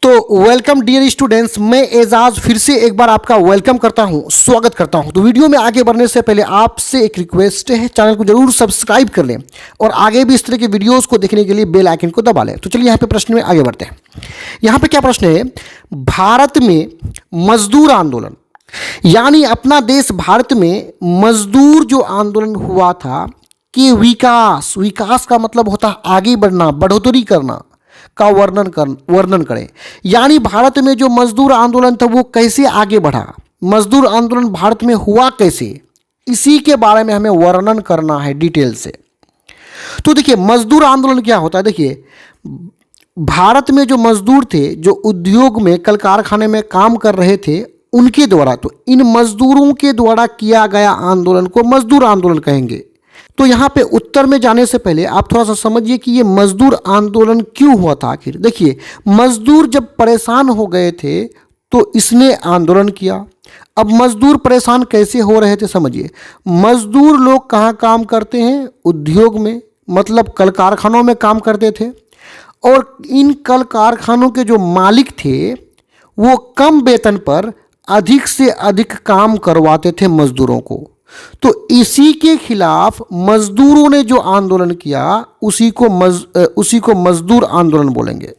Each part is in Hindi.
तो वेलकम डियर स्टूडेंट्स, मैं एजाज फिर से एक बार आपका वेलकम करता हूं, स्वागत करता हूं। तो वीडियो में आगे बढ़ने से पहले आपसे एक रिक्वेस्ट है, चैनल को जरूर सब्सक्राइब कर लें और आगे भी इस तरह के वीडियोस को देखने के लिए बेल आइकन को दबा लें। तो चलिए यहाँ पे प्रश्न में आगे बढ़ते हैं। यहाँ पे क्या प्रश्न है, भारत में मजदूर आंदोलन, यानी अपना देश भारत में मजदूर जो आंदोलन हुआ था कि विकास का मतलब होता है आगे बढ़ना, बढ़ोतरी करना का वर्णन करें। यानी भारत में जो मजदूर आंदोलन था वो कैसे आगे बढ़ा, मजदूर आंदोलन भारत में हुआ कैसे, इसी के बारे में हमें वर्णन करना है डिटेल से। तो देखिए मजदूर आंदोलन क्या होता है। देखिए भारत में जो मजदूर थे, जो उद्योग में कल कारखाने में काम कर रहे थे, उनके द्वारा, तो इन मजदूरों के द्वारा किया गया आंदोलन को मजदूर आंदोलन कहेंगे। तो यहाँ पे उत्तर में जाने से पहले आप थोड़ा सा समझिए कि ये मजदूर आंदोलन क्यों हुआ था। आखिर देखिए, मजदूर जब परेशान हो गए थे तो इसने आंदोलन किया। अब मजदूर परेशान कैसे हो रहे थे समझिए। मजदूर लोग कहाँ काम करते हैं, उद्योग में, मतलब कल कारखानों में काम करते थे। और इन कल कारखानों के जो मालिक थे वो कम वेतन पर अधिक से अधिक काम करवाते थे मजदूरों को। तो इसी के खिलाफ मजदूरों ने जो आंदोलन किया उसी को मजदूर आंदोलन बोलेंगे।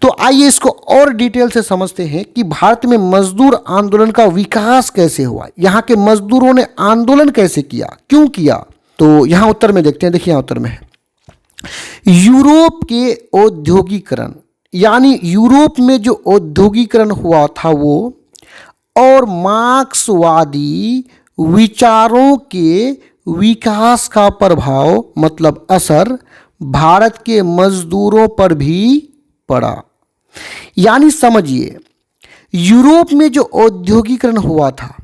तो आइए इसको और डिटेल से समझते हैं कि भारत में मजदूर आंदोलन का विकास कैसे हुआ, यहाँ के मजदूरों ने आंदोलन कैसे किया, क्यों किया। तो यहाँ उत्तर में देखते हैं। देखिए यहाँ उत्तर में है, यूरोप के औद्योगिकरण, यानी यूरोप में जो औद्योगिकरण हुआ था वो, और मार्क्सवादी विचारों के विकास का प्रभाव, मतलब असर, भारत के मजदूरों पर भी पड़ा। यानी समझिए, यूरोप में जो औद्योगिकरण हुआ था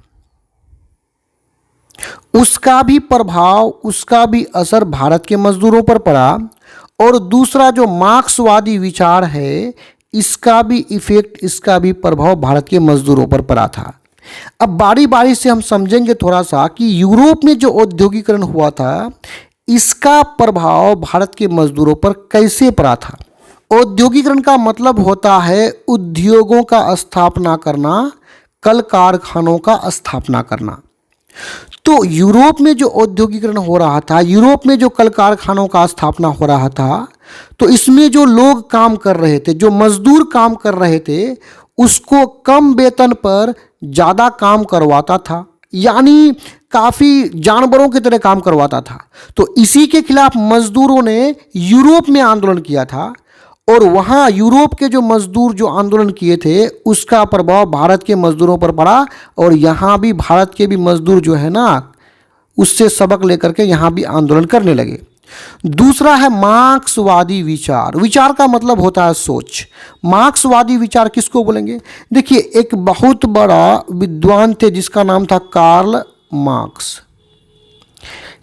उसका भी प्रभाव, उसका भी असर भारत के मजदूरों पर पड़ा। और दूसरा जो मार्क्सवादी विचार है, इसका भी इफेक्ट, इसका भी प्रभाव भारत के मजदूरों पर पड़ा था। अब बारी बारी से हम समझेंगे थोड़ा सा कि यूरोप में जो औद्योगिकरण हुआ था इसका प्रभाव भारत के मजदूरों पर कैसे पड़ा था। औद्योगिकरण का मतलब होता है उद्योगों का स्थापना करना, कल कारखानों का स्थापना करना। तो यूरोप में जो औद्योगिकरण हो रहा था, यूरोप में जो कल कारखानों का स्थापना हो रहा था, तो इसमें जो लोग काम कर रहे थे, जो मजदूर काम कर रहे थे, उसको कम वेतन पर ज़्यादा काम करवाता था, यानी काफ़ी जानवरों की तरह काम करवाता था। तो इसी के खिलाफ मजदूरों ने यूरोप में आंदोलन किया था और वहाँ यूरोप के जो मजदूर जो आंदोलन किए थे उसका प्रभाव भारत के मजदूरों पर पड़ा। और यहाँ भी भारत के भी मजदूर जो है ना, उससे सबक लेकर के यहाँ भी आंदोलन करने लगे। दूसरा है मार्क्सवादी विचार। विचार का मतलब होता है सोच। मार्क्सवादी विचार किसको बोलेंगे। देखिए एक बहुत बड़ा विद्वान थे जिसका नाम था कार्ल मार्क्स।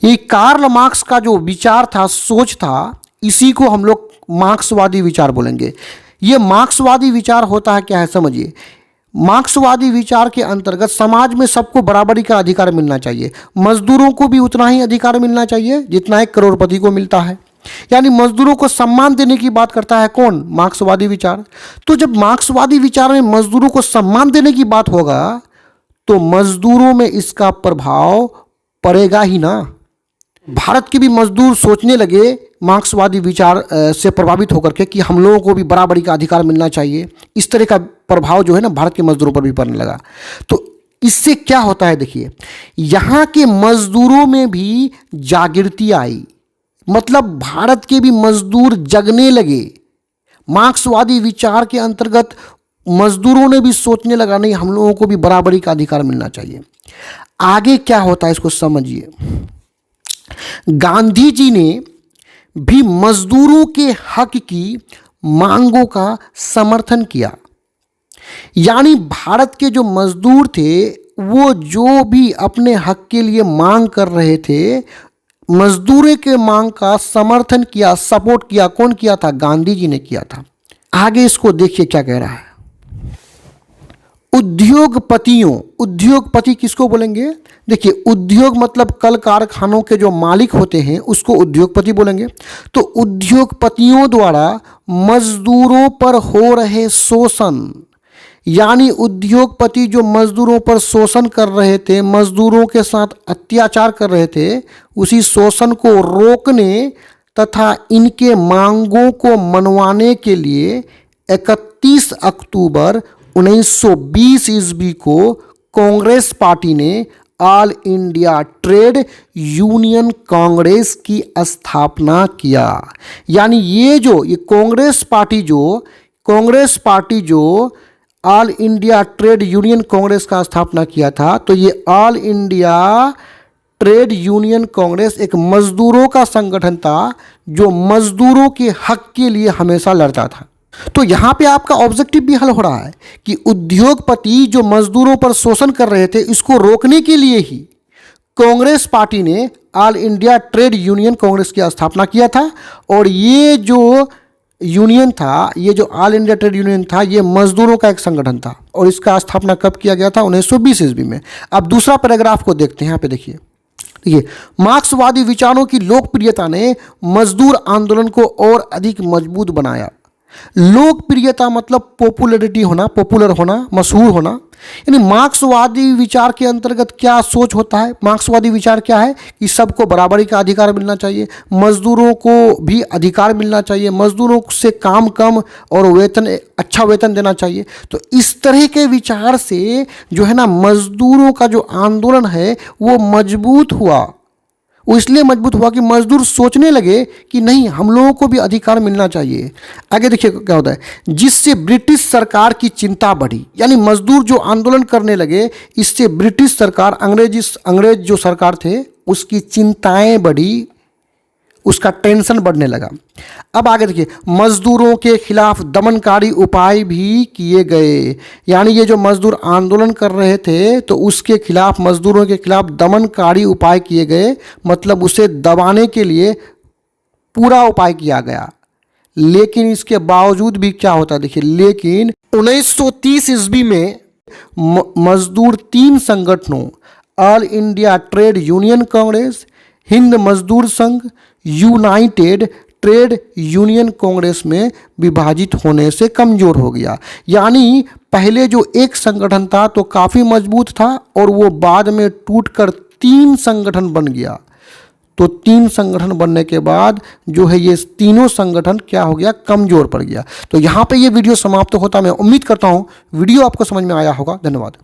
ये कार्ल मार्क्स का जो विचार था, सोच था, इसी को हम लोग मार्क्सवादी विचार बोलेंगे। ये मार्क्सवादी विचार होता है क्या है समझिए। मार्क्सवादी विचार के अंतर्गत समाज में सबको बराबरी का अधिकार मिलना चाहिए, मजदूरों को भी उतना ही अधिकार मिलना चाहिए जितना एक करोड़पति को मिलता है। यानी मजदूरों को सम्मान देने की बात करता है कौन, मार्क्सवादी विचार। तो जब मार्क्सवादी विचार में मजदूरों को सम्मान देने की बात होगा तो मजदूरों में इसका प्रभाव पड़ेगा ही ना। भारत के भी मजदूर सोचने लगे मार्क्सवादी विचार से प्रभावित होकर के कि हम लोगों को भी बराबरी का अधिकार मिलना चाहिए। इस तरह का प्रभाव जो है ना भारत के मजदूरों पर भी पड़ने लगा। तो इससे क्या होता है, देखिए यहाँ के मजदूरों में भी जागृति आई, मतलब भारत के भी मजदूर जगने लगे। मार्क्सवादी विचार के अंतर्गत मजदूरों ने भी सोचने लगा, नहीं हम लोगों को भी बराबरी का अधिकार मिलना चाहिए। आगे क्या होता है इसको समझिए। गांधी जी ने भी मजदूरों के हक की मांगों का समर्थन किया। यानी भारत के जो मजदूर थे वो जो भी अपने हक के लिए मांग कर रहे थे, मजदूरों के मांग का समर्थन किया, सपोर्ट किया। कौन किया था, गांधी जी ने किया था। आगे इसको देखिए क्या कह रहा है। उद्योगपतियों, उद्योगपति किसको बोलेंगे? देखिए, उद्योग मतलब कल कारखानों के जो मालिक होते हैं उसको उद्योगपति बोलेंगे। तो उद्योगपतियों द्वारा मजदूरों पर हो रहे शोषण, यानी उद्योगपति जो मजदूरों पर शोषण कर रहे थे, मजदूरों के साथ अत्याचार कर रहे थे, उसी शोषण को रोकने तथा इनके मांगों को मनवाने के लिए 31 अक्टूबर 1920 ईस्वी को कांग्रेस पार्टी ने all India trade union Congress की स्थापना किया। यानी ये कांग्रेस पार्टी जो all India trade union Congress का स्थापना किया था, तो ये all India trade union Congress एक मजदूरों का संगठन था जो मजदूरों के हक के लिए हमेशा लड़ता था। तो यहाँ पे आपका ऑब्जेक्टिव भी हल हो रहा है कि उद्योगपति जो मजदूरों पर शोषण कर रहे थे, इसको रोकने के लिए ही कांग्रेस पार्टी ने all India trade union Congress की स्थापना किया था। और ये जो यूनियन था, ये जो ऑल इंडिया ट्रेड यूनियन था, ये मजदूरों का एक संगठन था और इसका स्थापना कब किया गया था? 1920 ईस्वी में। अब दूसरा पैराग्राफ को देखते हैं। यहाँ पे देखिए, मार्क्सवादी विचारों की लोकप्रियता ने मजदूर आंदोलन को और अधिक मजबूत बनाया। लोकप्रियता मतलब पॉपुलैरिटी होना, पॉपुलर होना, मशहूर होना। यानी मार्क्सवादी विचार के अंतर्गत क्या सोच होता है? मार्क्सवादी विचार क्या है कि सबको बराबरी का अधिकार मिलना चाहिए, मजदूरों को भी अधिकार मिलना चाहिए, मजदूरों से काम कम और वेतन, अच्छा वेतन देना चाहिए। तो इस तरह के विचार से जो है ना, मजदूरों का जो आंदोलन है वो मजबूत हुआ। वो इसलिए मजबूत हुआ कि मजदूर सोचने लगे कि नहीं, हम लोगों को भी अधिकार मिलना चाहिए। आगे देखिए क्या होता है, जिससे ब्रिटिश सरकार की चिंता बढ़ी। यानी मजदूर जो आंदोलन करने लगे, इससे ब्रिटिश सरकार, अंग्रेज जो सरकार थे, उसकी चिंताएं बढ़ी, उसका टेंशन बढ़ने लगा। अब आगे देखिए, मजदूरों के खिलाफ दमनकारी उपाय भी किए गए। यानी ये जो मजदूर आंदोलन कर रहे थे, तो उसके खिलाफ, मजदूरों के खिलाफ दमनकारी उपाय किए गए, मतलब उसे दबाने के लिए पूरा उपाय किया गया। लेकिन इसके बावजूद भी क्या होता है, देखिए, लेकिन 1930 ईस्वी में मजदूर 3 संगठनों, all India trade union Congress, Hind मजदूर संघ, यूनाइटेड ट्रेड यूनियन कांग्रेस में विभाजित होने से कमजोर हो गया। यानी पहले जो एक संगठन था तो काफ़ी मजबूत था और वो बाद में टूटकर 3 संगठन बन गया। तो 3 संगठन बनने के बाद जो है ये तीनों संगठन क्या हो गया, कमजोर पड़ गया। तो यहाँ पे ये वीडियो समाप्त होता, मैं उम्मीद करता हूँ वीडियो आपको समझ में आया होगा। धन्यवाद।